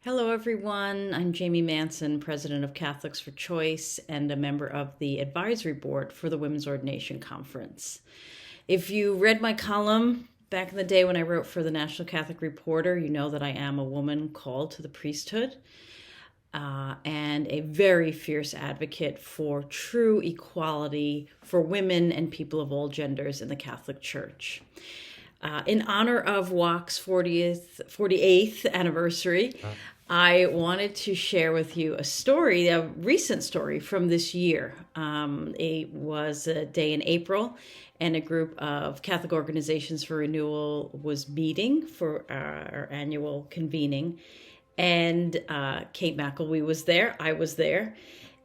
Hello, everyone. I'm Jamie Manson, president of Catholics for Choice and a member of the advisory board for the Women's Ordination Conference. If you read my column back in the day when I wrote for the National Catholic Reporter, you know that I am a woman called to the priesthood and a very fierce advocate for true equality for women and people of all genders in the Catholic Church. In honor of WOC's 48th anniversary, I wanted to share with you a recent story from this year. It was a day in April, and a group of Catholic Organizations for Renewal was meeting for our annual convening. And Kate McElwee was there, I was there.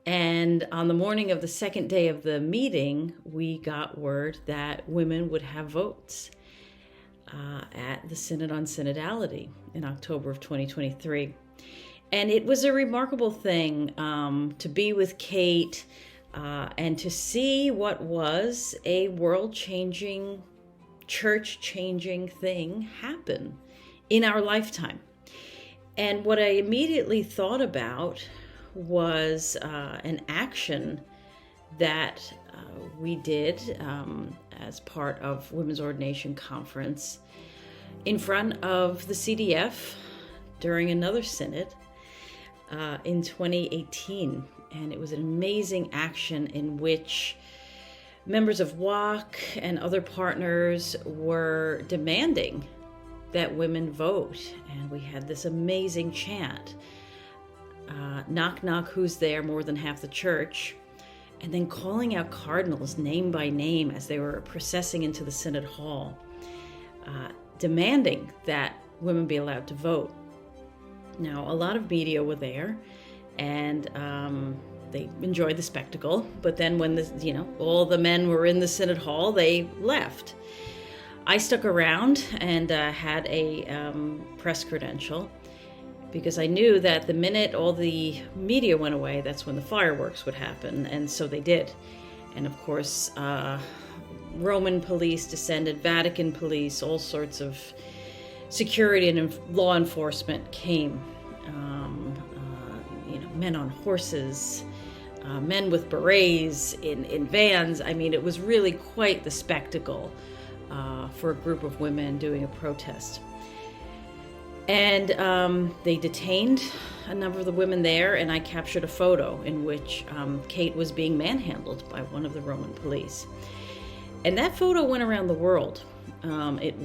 And on the morning of the second day of the meeting, we got word that women would have votes at the Synod on Synodality in October of 2023. And it was a remarkable thing to be with Kate and to see what was a world-changing, church-changing thing happen in our lifetime. And what I immediately thought about was an action that we did as part of Women's Ordination Conference in front of the CDF during another synod in 2018. And it was an amazing action in which members of WOC and other partners were demanding that women vote. And we had this amazing chant, knock, knock, who's there, more than half the church. And then calling out cardinals name by name as they were processing into the Synod Hall, demanding that women be allowed to vote. Now, a lot of media were there, and they enjoyed the spectacle. But then when all the men were in the Synod Hall, they left. I stuck around and had a press credential, because I knew that the minute all the media went away, that's when the fireworks would happen, and so they did. And of course, Roman police descended, Vatican police, all sorts of security and law enforcement came. Men on horses, men with berets in vans. I mean, it was really quite the spectacle for a group of women doing a protest. And they detained a number of the women there, and I captured a photo in which Kate was being manhandled by one of the Roman police. And that photo went around the world. It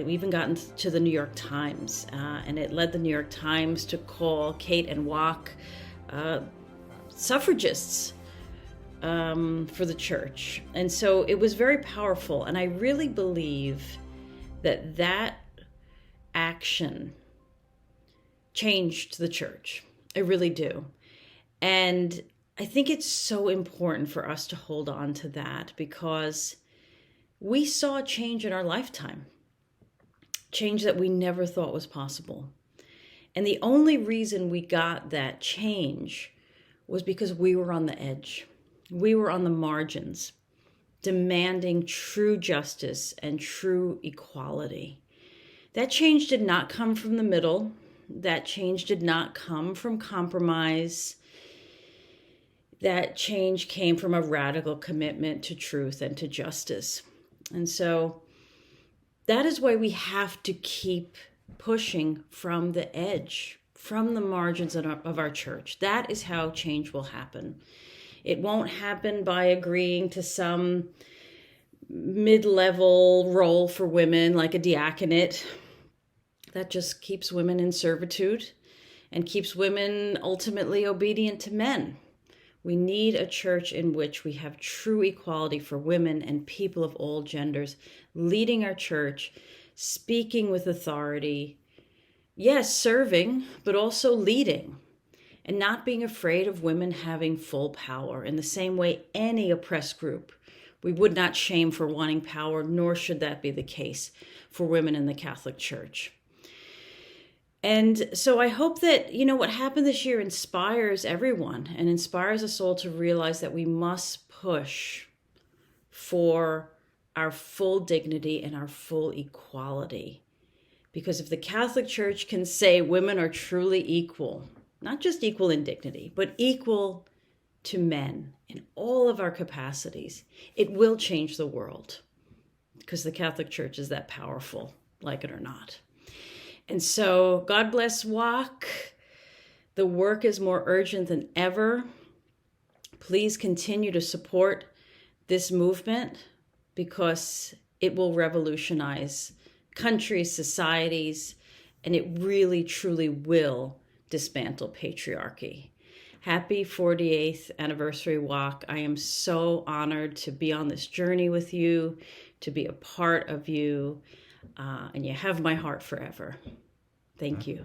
even got into the New York Times, and it led the New York Times to call Kate and WOC suffragists for the church. And so it was very powerful, and I really believe that action changed the church. I really do. And I think it's so important for us to hold on to that, because we saw a change in our lifetime, change that we never thought was possible. And the only reason we got that change was because we were on the edge. We were on the margins, demanding true justice and true equality. That change did not come from the middle. That change did not come from compromise. That change came from a radical commitment to truth and to justice. And so that is why we have to keep pushing from the edge, from the margins of our church. That is how change will happen. It won't happen by agreeing to some mid-level role for women like a diaconate. That just keeps women in servitude and keeps women ultimately obedient to men. We need a church in which we have true equality for women and people of all genders, leading our church, speaking with authority, yes, serving, but also leading, and not being afraid of women having full power. In the same way, any oppressed group, we would not shame for wanting power, nor should that be the case for women in the Catholic Church. And so I hope that, what happened this year inspires everyone and inspires us all to realize that we must push for our full dignity and our full equality. Because if the Catholic Church can say women are truly equal, not just equal in dignity, but equal to men in all of our capacities, it will change the world. Because the Catholic Church is that powerful, like it or not. And so, God bless WOC. The work is more urgent than ever. Please continue to support this movement because it will revolutionize countries, societies, and it really, truly will dismantle patriarchy. Happy 48th anniversary WOC. I am so honored to be on this journey with you, to be a part of you, and you have my heart forever. Thank you.